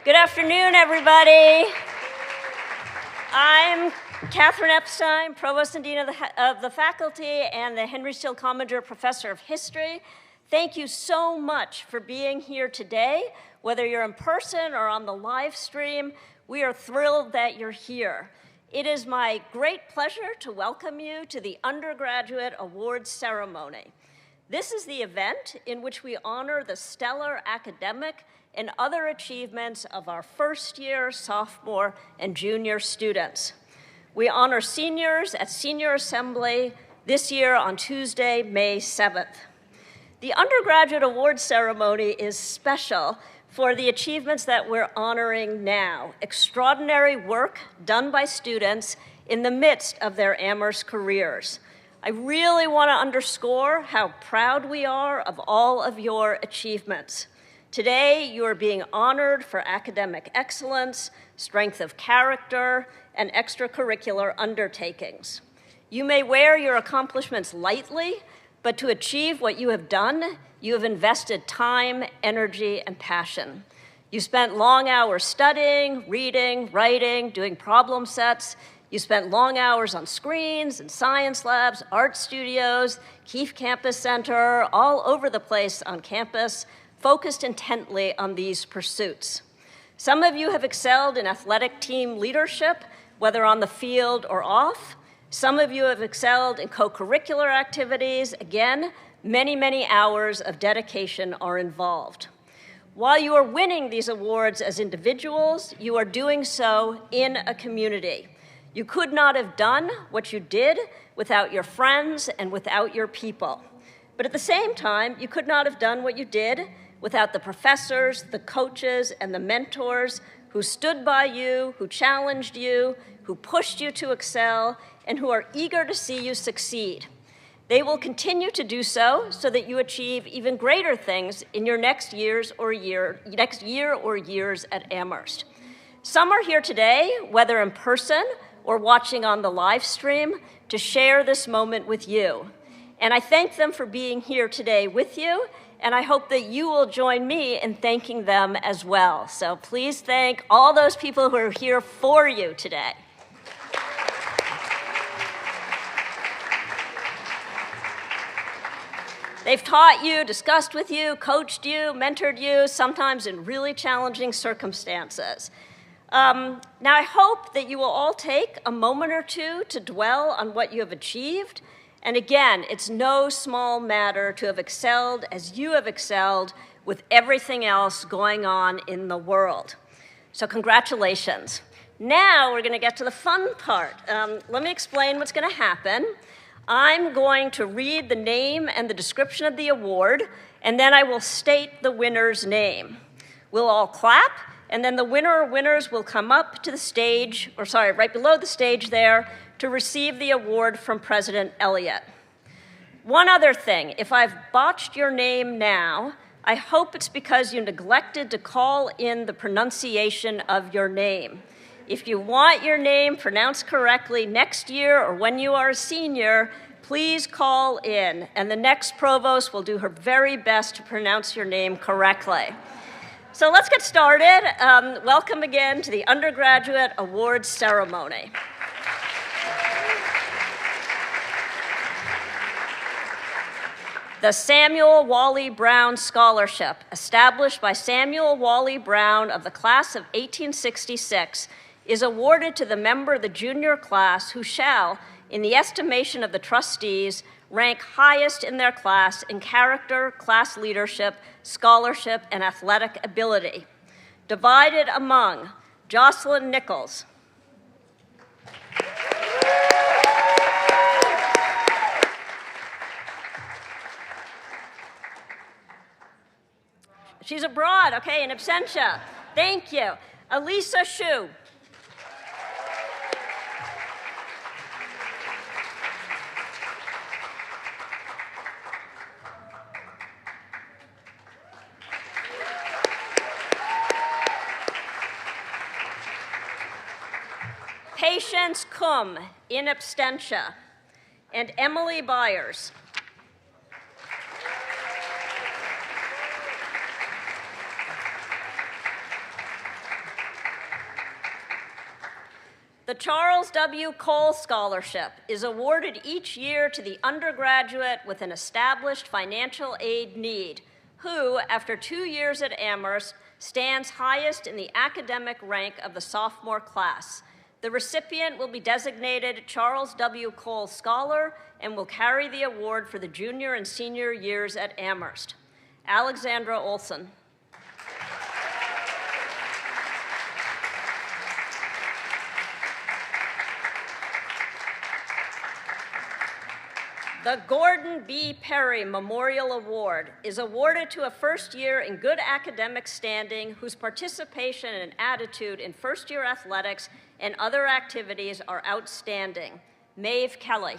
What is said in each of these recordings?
Good afternoon, everybody. I'm Catherine Epstein, Provost and Dean of the Faculty and the Henry Steele Commager Professor of History. Thank you so much for being here today. Whether you're in person or on the live stream, we are thrilled that you're here. It is my great pleasure to welcome you to the Undergraduate Awards ceremony. This is the event in which we honor the stellar academic and other achievements of our first-year, sophomore, and junior students. We honor seniors at Senior Assembly this year on Tuesday, May 7th. The Undergraduate Awards ceremony is special for the achievements that we're honoring now, extraordinary work done by students in the midst of their Amherst careers. I really want to underscore how proud we are of all of your achievements. Today, you are being honored for academic excellence, strength of character, and extracurricular undertakings. You may wear your accomplishments lightly, but to achieve what you have done, you have invested time, energy, and passion. You spent long hours studying, reading, writing, doing problem sets. You spent long hours on screens and science labs, art studios, Keefe Campus Center, all over the place on campus, focused intently on these pursuits. Some of you have excelled in athletic team leadership, whether on the field or off. Some of you have excelled in co-curricular activities. Again, many, many hours of dedication are involved. While you are winning these awards as individuals, you are doing so in a community. You could not have done what you did without your friends and without your people. But at the same time, you could not have done what you did without the professors, the coaches, and the mentors who stood by you, who challenged you, who pushed you to excel, and who are eager to see you succeed. They will continue to do so that you achieve even greater things in your next year or years at Amherst. Some are here today, whether in person or watching on the live stream, to share this moment with you. And I thank them for being here today with you, and I hope that you will join me in thanking them as well. So please thank all those people who are here for you today. They've taught you, discussed with you, coached you, mentored you, sometimes in really challenging circumstances. Now, I hope that you will all take a moment or two to dwell on what you have achieved. And again, it's no small matter to have excelled as you have excelled with everything else going on in the world. So congratulations. Now we're going to get to the fun part. Let me explain what's going to happen. I'm going to read the name and the description of the award, and then I will state the winner's name. We'll all clap, and then the winner or winners will come up to the stage, right below the stage there, to receive the award from President Elliott. One other thing, if I've botched your name now, I hope it's because you neglected to call in the pronunciation of your name. If you want your name pronounced correctly next year or when you are a senior, please call in, and the next provost will do her very best to pronounce your name correctly. So let's get started. Welcome again to the Undergraduate Awards ceremony. The Samuel Wally Brown Scholarship, established by Samuel Wally Brown of the class of 1866, is awarded to the member of the junior class who shall, in the estimation of the trustees, rank highest in their class in character, class leadership, scholarship, and athletic ability. Divided among Jocelyn Nichols, she's abroad, okay, in absentia. Thank you. Elisa Shu. Patience Kum, in absentia, and Emily Byers. The Charles W. Cole Scholarship is awarded each year to the undergraduate with an established financial aid need, who, after 2 years at Amherst, stands highest in the academic rank of the sophomore class. The recipient will be designated Charles W. Cole Scholar and will carry the award for the junior and senior years at Amherst. Alexandra Olson. The Gordon B. Perry Memorial Award is awarded to a first year in good academic standing whose participation and attitude in first-year athletics and other activities are outstanding. Maeve Kelly.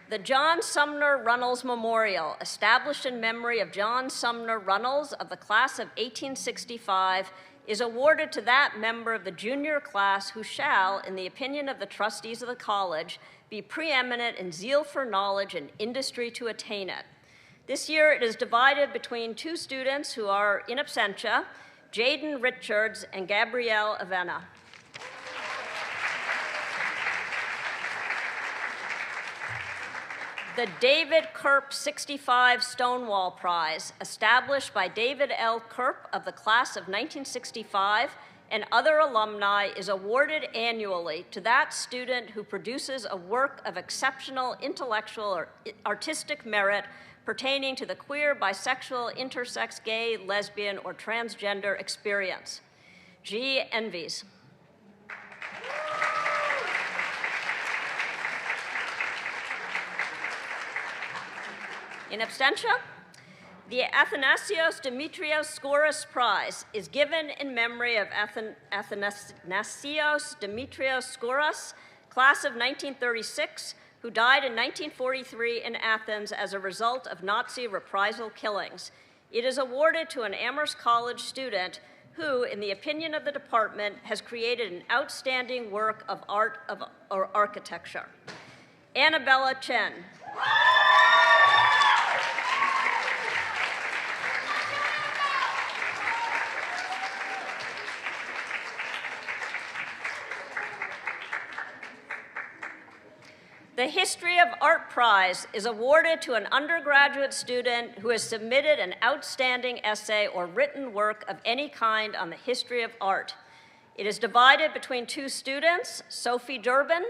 The John Sumner Runnels Memorial, established in memory of John Sumner Runnels of the class of 1865, is awarded to that member of the junior class who shall, in the opinion of the trustees of the college, be preeminent in zeal for knowledge and industry to attain it. This year it is divided between 2 students who are in absentia, Jaden Richards and Gabrielle Avena. The David Kerp 65 Stonewall Prize, established by David L. Kerp of the class of 1965 and other alumni, is awarded annually to that student who produces a work of exceptional intellectual or artistic merit pertaining to the queer, bisexual, intersex, gay, lesbian, or transgender experience. G. Envies. In absentia, the Athanasios Dimitrios Skouras Prize is given in memory of Athanasios Dimitrios Skouras, class of 1936, who died in 1943 in Athens as a result of Nazi reprisal killings. It is awarded to an Amherst College student who, in the opinion of the department, has created an outstanding work of art or architecture. Annabella Chen. The History of Art Prize is awarded to an undergraduate student who has submitted an outstanding essay or written work of any kind on the history of art. It is divided between 2 students, Sophie Durbin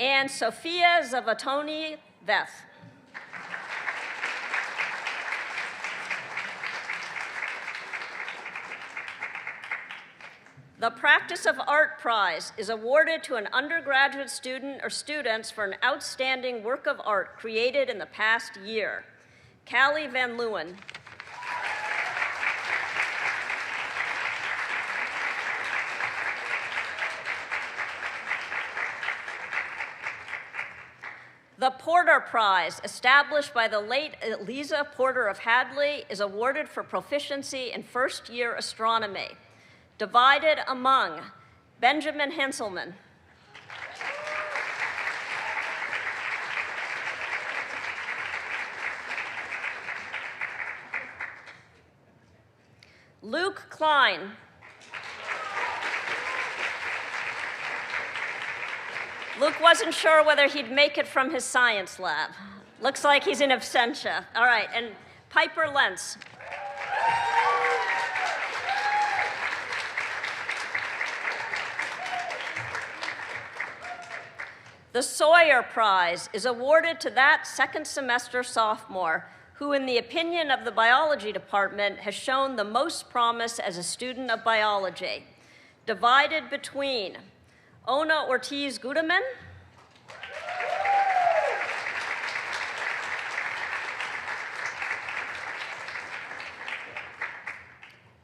and Sophia Zavatoni Veth. The Practice of Art Prize is awarded to an undergraduate student or students for an outstanding work of art created in the past year. Callie Van Leeuwen. The Porter Prize, established by the late Eliza Porter of Hadley, is awarded for proficiency in first-year astronomy. Divided among Benjamin Henselman, Luke Klein, Luke wasn't sure whether he'd make it from his science lab. Looks like he's in absentia. All right, and Piper Lentz. The Sawyer Prize is awarded to that second semester sophomore who, in the opinion of the biology department, has shown the most promise as a student of biology. Divided between Ona Ortiz Gudeman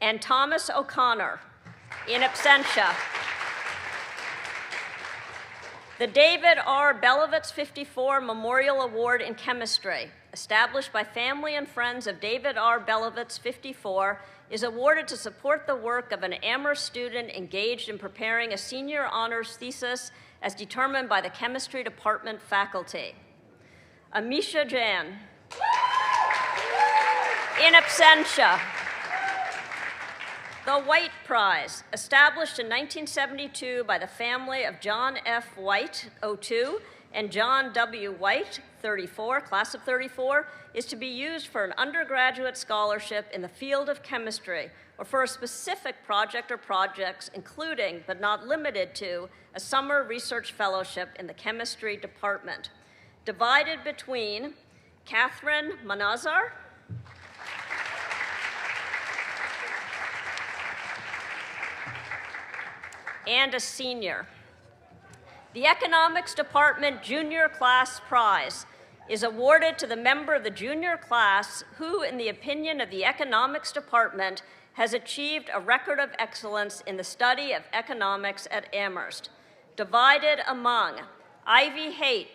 and Thomas O'Connor, in absentia. The David R. Belovitz 54 Memorial Award in Chemistry, established by family and friends of David R. Belovitz 54, is awarded to support the work of an Amherst student engaged in preparing a senior honors thesis as determined by the chemistry department faculty. Amisha Jan. In absentia. The White Prize, established in 1972 by the family of John F. White, 02, and John W. White, 34, class of 34, is to be used for an undergraduate scholarship in the field of chemistry or for a specific project or projects, including, but not limited to, a summer research fellowship in the chemistry department. Divided between Catherine Manazar, and a senior. The Economics Department Junior Class Prize is awarded to the member of the junior class who, in the opinion of the Economics Department, has achieved a record of excellence in the study of economics at Amherst. Divided among Ivy Haight,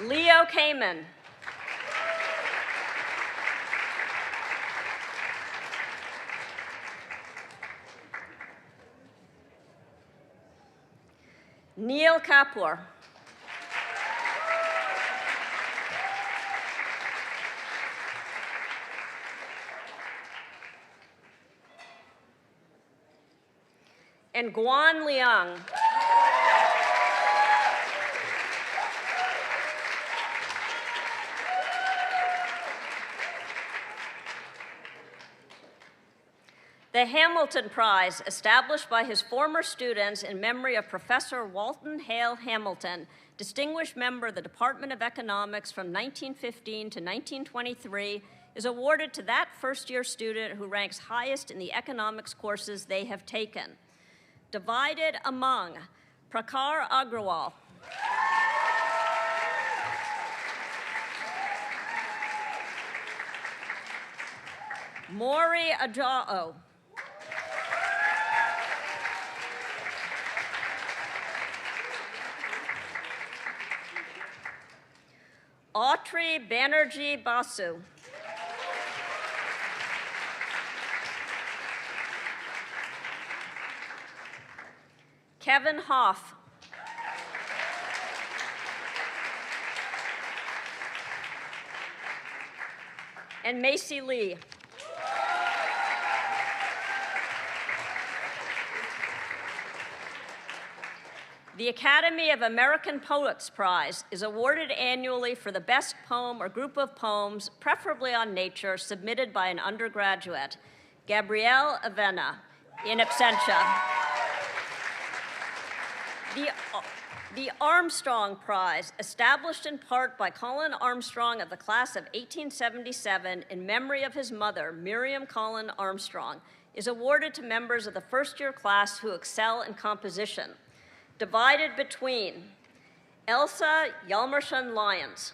Leo Kamen, Neil Kapoor, and Guan Liang. The Hamilton Prize, established by his former students in memory of Professor Walton Hale Hamilton, distinguished member of the Department of Economics from 1915 to 1923, is awarded to that first-year student who ranks highest in the economics courses they have taken. Divided among Prakhar Agrawal, Maury Ajao, Autrey Banerjee Basu, Kevin Hoff, and Macy Lee. The Academy of American Poets Prize is awarded annually for the best poem or group of poems, preferably on nature, submitted by an undergraduate. Gabrielle Avena, in absentia. The Armstrong Prize, established in part by Colin Armstrong of the class of 1877 in memory of his mother, Miriam Colin Armstrong, is awarded to members of the first-year class who excel in composition. Divided between Elsa Yalmerson Lyons,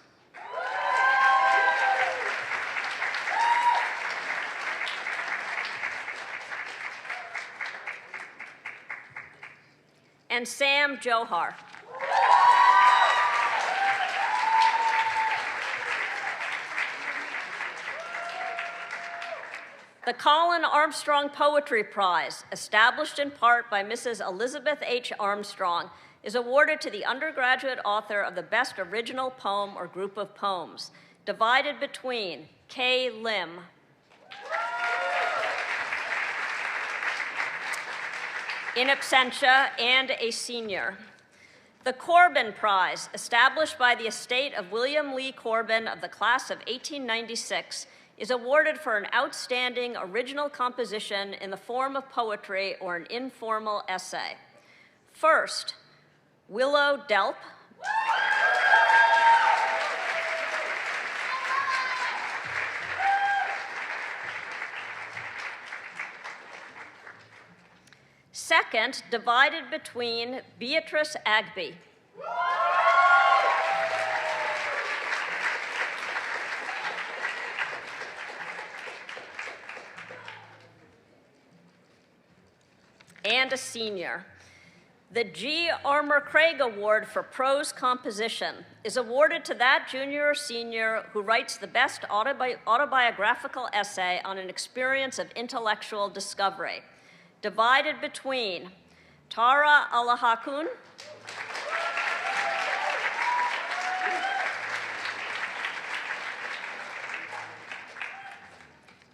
and Sam Johar. The Colin Armstrong Poetry Prize, established in part by Mrs. Elizabeth H. Armstrong, is awarded to the undergraduate author of the best original poem or group of poems. Divided between Kay Lim, in absentia, and a senior. The Corbin Prize, established by the estate of William Lee Corbin of the class of 1896, is awarded for an outstanding original composition in the form of poetry or an informal essay. First, Willow Delp, second, divided between Beatrice Agby, and a senior. The G. Armour Craig Award for Prose Composition is awarded to that junior or senior who writes the best autobiographical essay on an experience of intellectual discovery. Divided between Tara Alahakun,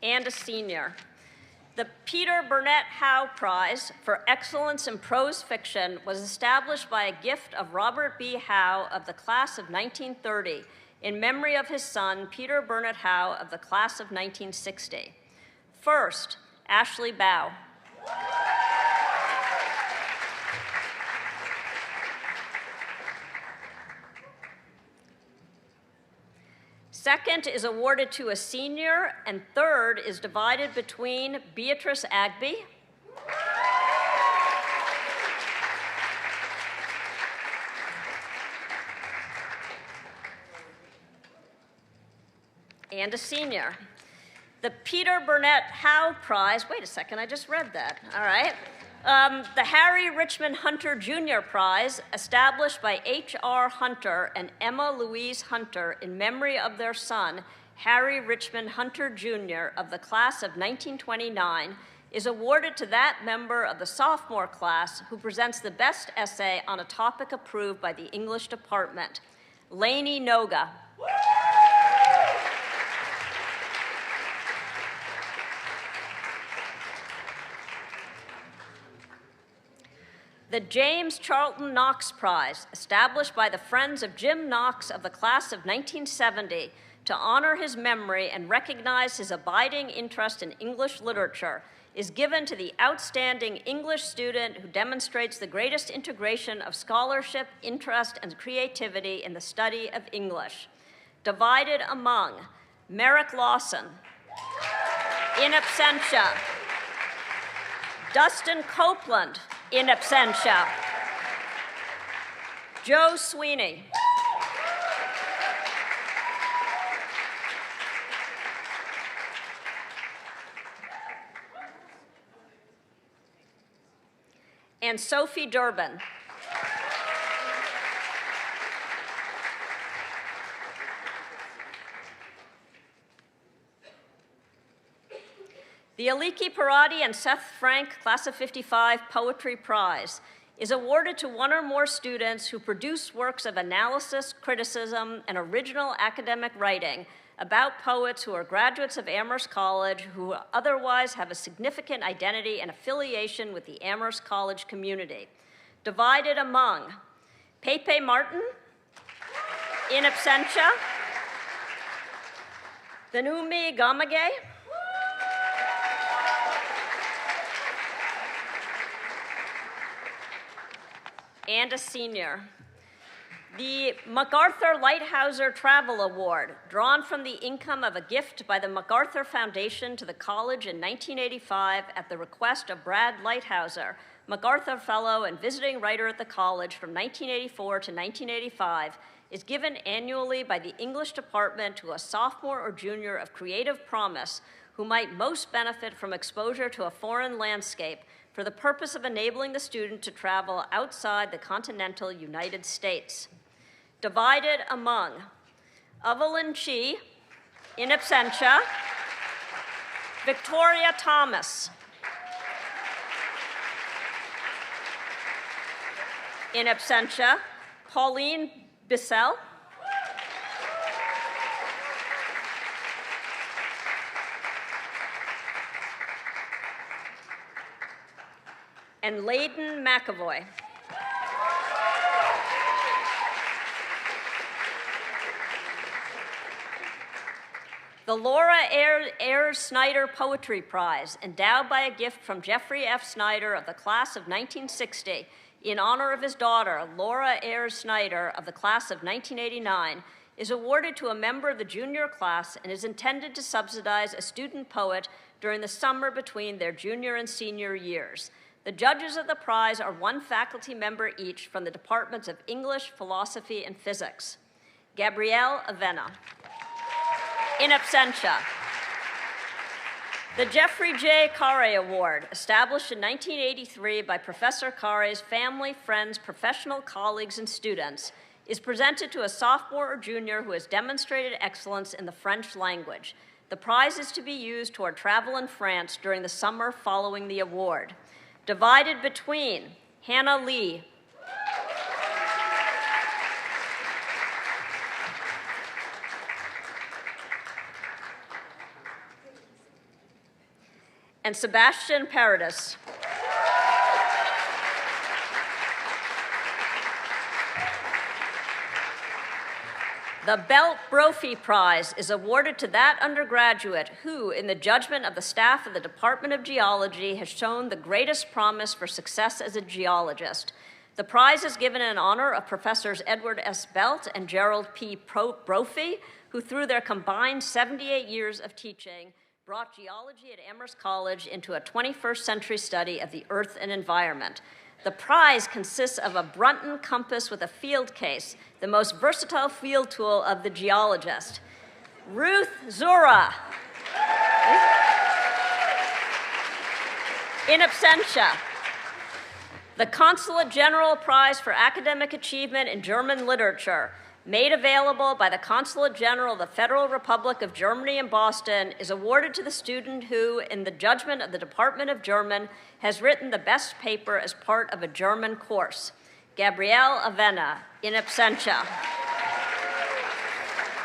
and a senior. The Peter Burnett Howe Prize for Excellence in Prose Fiction was established by a gift of Robert B. Howe of the class of 1930 in memory of his son, Peter Burnett Howe of the class of 1960. First, Ashley Bow. Second is awarded to a senior, and third is divided between Beatrice Agby and a senior. The Peter Burnett Howe Prize, wait a second, I just read that, all right. The Harry Richmond Hunter Jr. Prize, established by H.R. Hunter and Emma Louise Hunter in memory of their son, Harry Richmond Hunter Jr. of the class of 1929, is awarded to that member of the sophomore class who presents the best essay on a topic approved by the English department, Lainey Noga. The James Charlton Knox Prize, established by the Friends of Jim Knox of the class of 1970 to honor his memory and recognize his abiding interest in English literature, is given to the outstanding English student who demonstrates the greatest integration of scholarship, interest, and creativity in the study of English. Divided among Merrick Lawson, in absentia, Dustin Copeland, in absentia, Joe Sweeney, and Sophie Durbin. The Aliki Parati and Seth Frank Class of 55 Poetry Prize is awarded to one or more students who produce works of analysis, criticism, and original academic writing about poets who are graduates of Amherst College who otherwise have a significant identity and affiliation with the Amherst College community. Divided among Pepe Martin, in absentia, Thanumi Gamage, and a senior. The MacArthur Lighthouser Travel Award, drawn from the income of a gift by the MacArthur Foundation to the college in 1985 at the request of Brad Lighthouser, MacArthur Fellow and visiting writer at the college from 1984 to 1985, is given annually by the English department to a sophomore or junior of creative promise who might most benefit from exposure to a foreign landscape for the purpose of enabling the student to travel outside the continental United States. Divided among Evelyn Chi, in absentia, Victoria Thomas, in absentia, Pauline Bissell, and Layden McAvoy. The Laura Ayres Snyder Poetry Prize, endowed by a gift from Jeffrey F. Snyder of the class of 1960 in honor of his daughter, Laura Ayres Snyder of the class of 1989, is awarded to a member of the junior class and is intended to subsidize a student poet during the summer between their junior and senior years. The judges of the prize are one faculty member each from the departments of English, Philosophy, and Physics. Gabrielle Avena, in absentia, The Jeffrey J. Carre Award, established in 1983 by Professor Carre's family, friends, professional colleagues, and students, is presented to a sophomore or junior who has demonstrated excellence in the French language. The prize is to be used toward travel in France during the summer following the award. Divided between Hannah Lee, and Sebastian Paradis. The Belt Brophy Prize is awarded to that undergraduate who, in the judgment of the staff of the Department of Geology, has shown the greatest promise for success as a geologist. The prize is given in honor of Professors Edward S. Belt and Gerald P. Brophy, who through their combined 78 years of teaching brought geology at Amherst College into a 21st century study of the earth and environment. The prize consists of a Brunton compass with a field case, the most versatile field tool of the geologist. Ruth Zura. In absentia, the Consulate General Prize for Academic Achievement in German Literature, made available by the Consulate General of the Federal Republic of Germany in Boston, is awarded to the student who, in the judgment of the Department of German, has written the best paper as part of a German course. Gabrielle Avena, in absentia.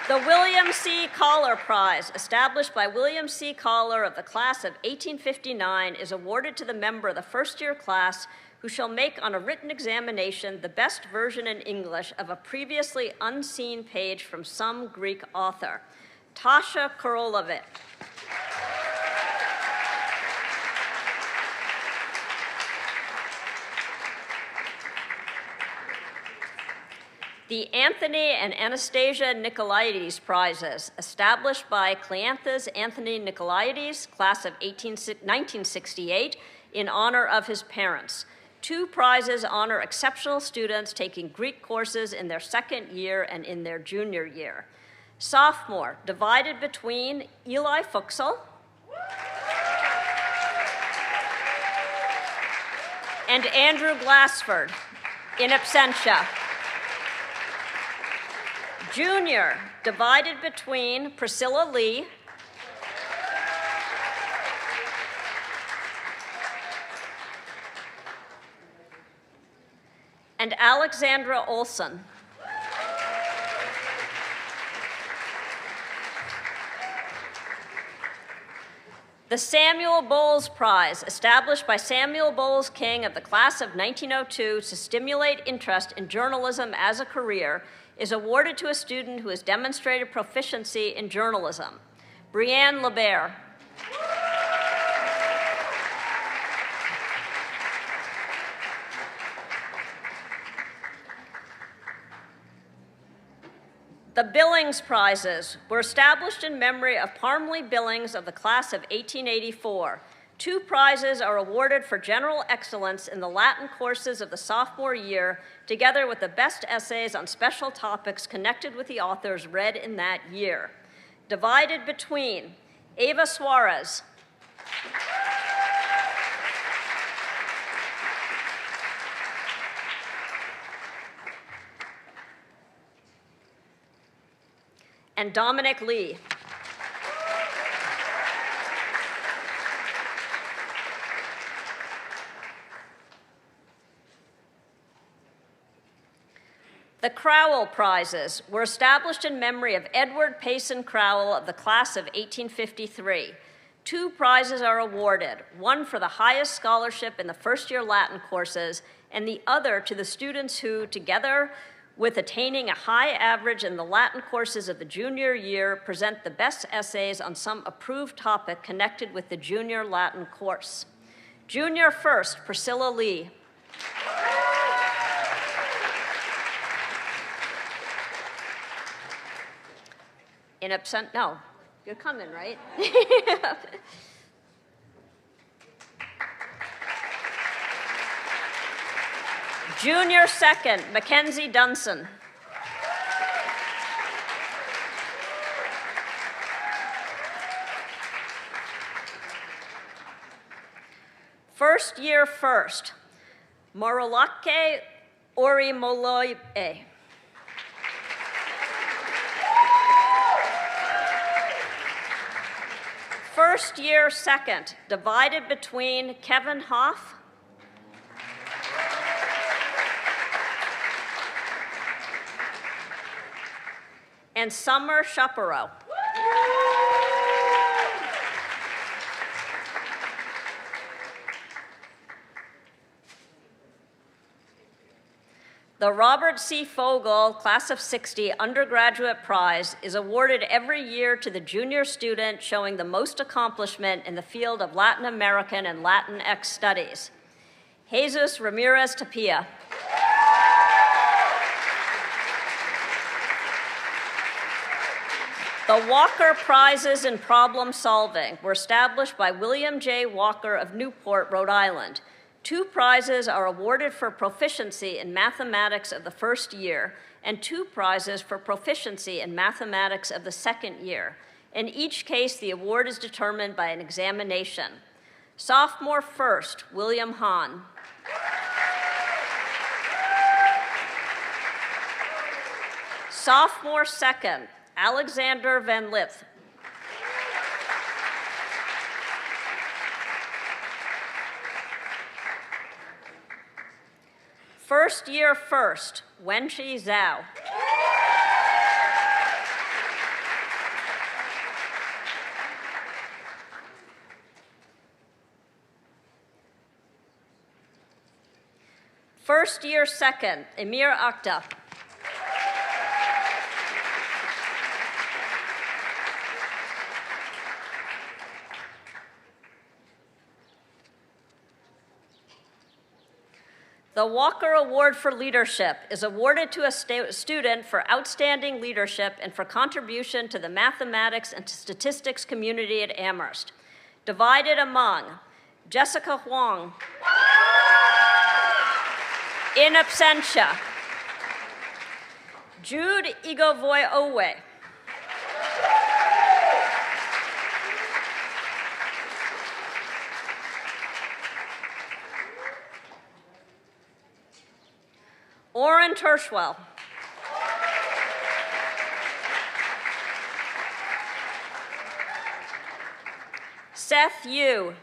The William C. Collar Prize, established by William C. Collar of the class of 1859, is awarded to the member of the first-year class who shall make on a written examination the best version in English of a previously unseen page from some Greek author. Tasha Korolovic. The Anthony and Anastasia Nicolaides Prizes, established by Cleanthes Anthony Nicolaides, class of 1968, in honor of his parents. 2 prizes honor exceptional students taking Greek courses in their second year and in their junior year. Sophomore, divided between Eli Fuchsel and Andrew Glassford, in absentia. Junior, divided between Priscilla Lee and Alexandra Olson. The Samuel Bowles Prize, established by Samuel Bowles King of the class of 1902 to stimulate interest in journalism as a career, is awarded to a student who has demonstrated proficiency in journalism. Brianne Lebert. The Billings Prizes were established in memory of Parmley Billings of the class of 1884. 2 prizes are awarded for general excellence in the Latin courses of the sophomore year, together with the best essays on special topics connected with the authors read in that year. Divided between Ava Suarez and Dominic Lee. The Crowell Prizes were established in memory of Edward Payson Crowell of the class of 1853. 2 prizes are awarded, one for the highest scholarship in the first-year Latin courses, and the other to the students who, together with attaining a high average in the Latin courses of the junior year, present the best essays on some approved topic connected with the junior Latin course. Junior first, Priscilla Lee. In absent, no, you're coming, right? Junior second, Mackenzie Dunson. First year first, Morolake Orimoloe. First year second, divided between Kevin Hoff and Summer Chaparro. The Robert C. Fogel Class of '60 Undergraduate Prize is awarded every year to the junior student showing the most accomplishment in the field of Latin American and Latinx studies. Jesus Ramirez Tapia. The Walker Prizes in Problem Solving were established by William J. Walker of Newport, Rhode Island. 2 prizes are awarded for proficiency in mathematics of the first year, and 2 prizes for proficiency in mathematics of the second year. In each case, the award is determined by an examination. Sophomore first, William Hahn. Sophomore second, Alexander Van Lith. First year first, Wenxi Zhao. First year second, Emir Akhtar. The Walker Award for Leadership is awarded to a student for outstanding leadership and for contribution to the mathematics and statistics community at Amherst. Divided among Jessica Huang, in absentia, Jude Igovoy Owe, Orrin Tershwell, Seth Yu,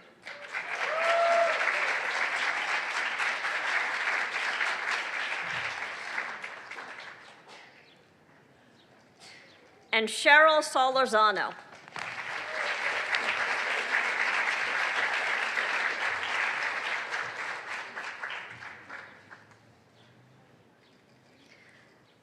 and Cheryl Solorzano.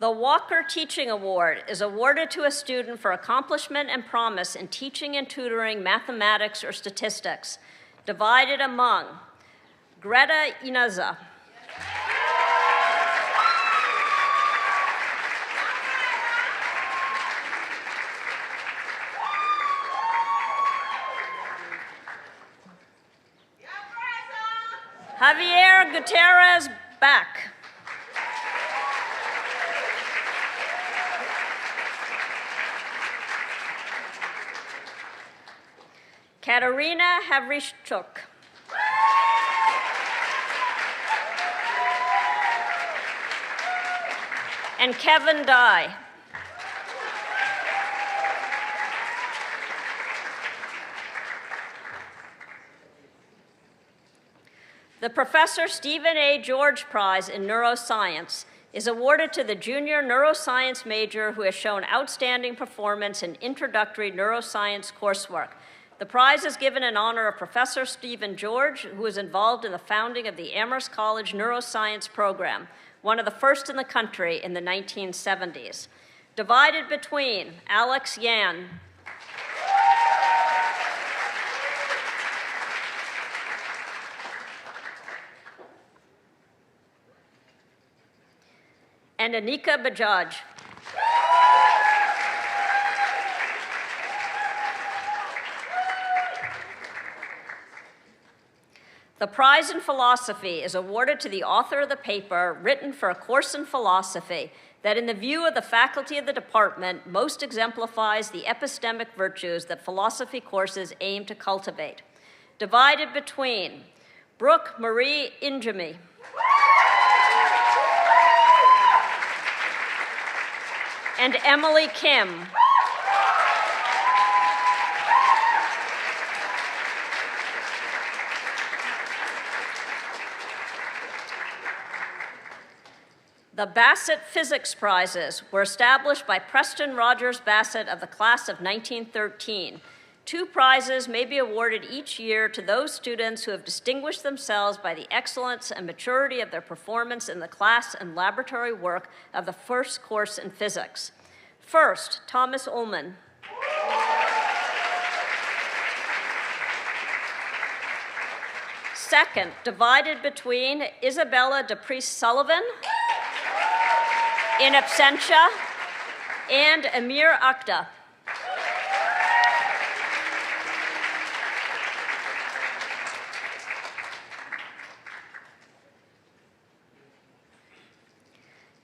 The Walker Teaching Award is awarded to a student for accomplishment and promise in teaching and tutoring mathematics or statistics, divided among Greta Inaza, Javier Gutierrez Back, Katerina Havrishchuk, and Kevin Dye. The Professor Stephen A. George Prize in Neuroscience is awarded to the junior neuroscience major who has shown outstanding performance in introductory neuroscience coursework. The prize is given in honor of Professor Stephen George, who was involved in the founding of the Amherst College Neuroscience Program, one of the first in the country in the 1970s. Divided between Alex Yan, and Anika Bajaj. The prize in philosophy is awarded to the author of the paper written for a course in philosophy that, in the view of the faculty of the department, most exemplifies the epistemic virtues that philosophy courses aim to cultivate. Divided between Brooke Marie Injami. And Emily Kim. The Bassett Physics Prizes were established by Preston Rogers Bassett of the class of 1913. 2 prizes may be awarded each year to those students who have distinguished themselves by the excellence and maturity of their performance in the class and laboratory work of the first course in physics. First, Thomas Ullman. Second, divided between Isabella DePriest Sullivan, in absentia, and Amir Akhta.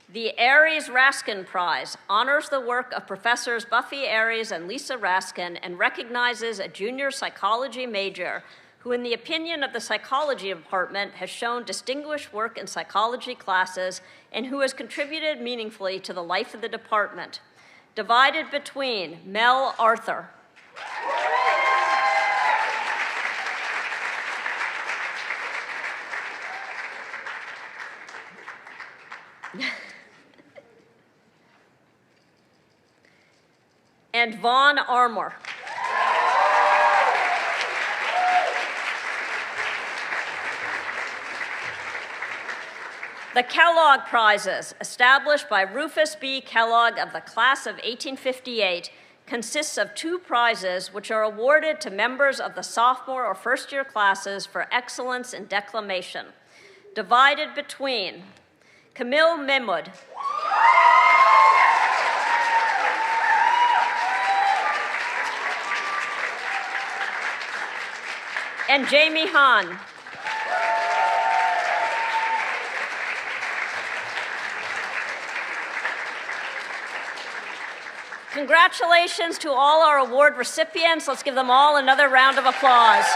The Aries Raskin Prize honors the work of Professors Buffy Aries and Lisa Raskin and recognizes a junior psychology major who, in the opinion of the psychology department, has shown distinguished work in psychology classes and who has contributed meaningfully to the life of the department. Divided between Mel Arthur. and Vaughn Armour. The Kellogg Prizes, established by Rufus B. Kellogg of the class of 1858, consists of 2 prizes which are awarded to members of the sophomore or first-year classes for excellence in declamation, divided between Camille Mehmood, and Jamie Hahn. Congratulations to all our award recipients. Let's give them all another round of applause.